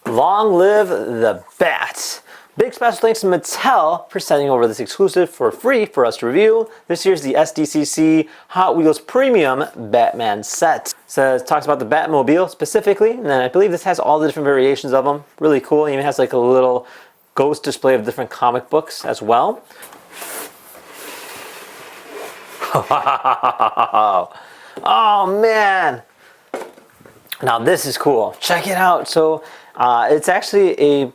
Long live the Bat! Big special thanks to Mattel for sending over this exclusive for free for us to review. This year's the SDCC Hot Wheels Premium Batman set. So it talks about the Batmobile specifically, and then I believe this has all the different variations of them. Really cool. It even has like a little ghost display of different comic books as well. Oh man! Now this is cool. Check it out. So it's actually a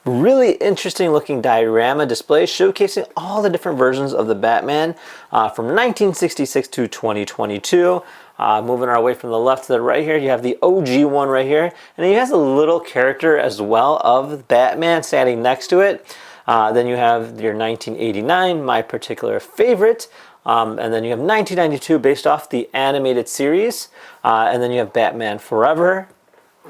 really interesting looking diorama display showcasing all the different versions of the Batman from 1966 to 2022. Moving our way from the left to the right here, you have the OG one right here, and he has a little character as well of Batman standing next to it. Then you have your 1989, my particular favorite. And then you have 1992 based off the animated series. And then you have Batman Forever,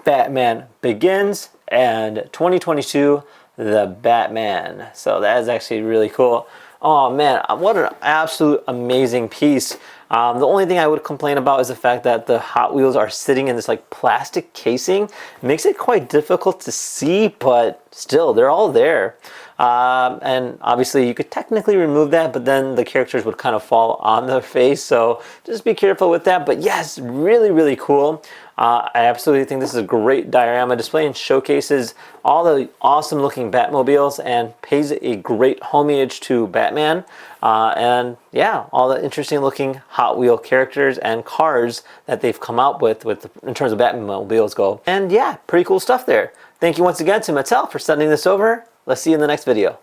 Batman Begins, and 2022, The Batman. So that is actually really cool. Oh man, what an absolute amazing piece. The only thing I would complain about is the fact that the Hot Wheels are sitting in this like plastic casing. It makes it quite difficult to see, but still, they're all there. And obviously you could technically remove that, but then the characters would kind of fall on their face. So just be careful with that. But yes, really, really cool. I absolutely think this is a great diorama display and showcases all the awesome looking Batmobiles and pays a great homage to Batman. And yeah, all the interesting looking Hot Wheel characters and cars that they've come out with in terms of Batmobiles go. And yeah, pretty cool stuff there. Thank you once again to Mattel for sending this over. Let's see you in the next video.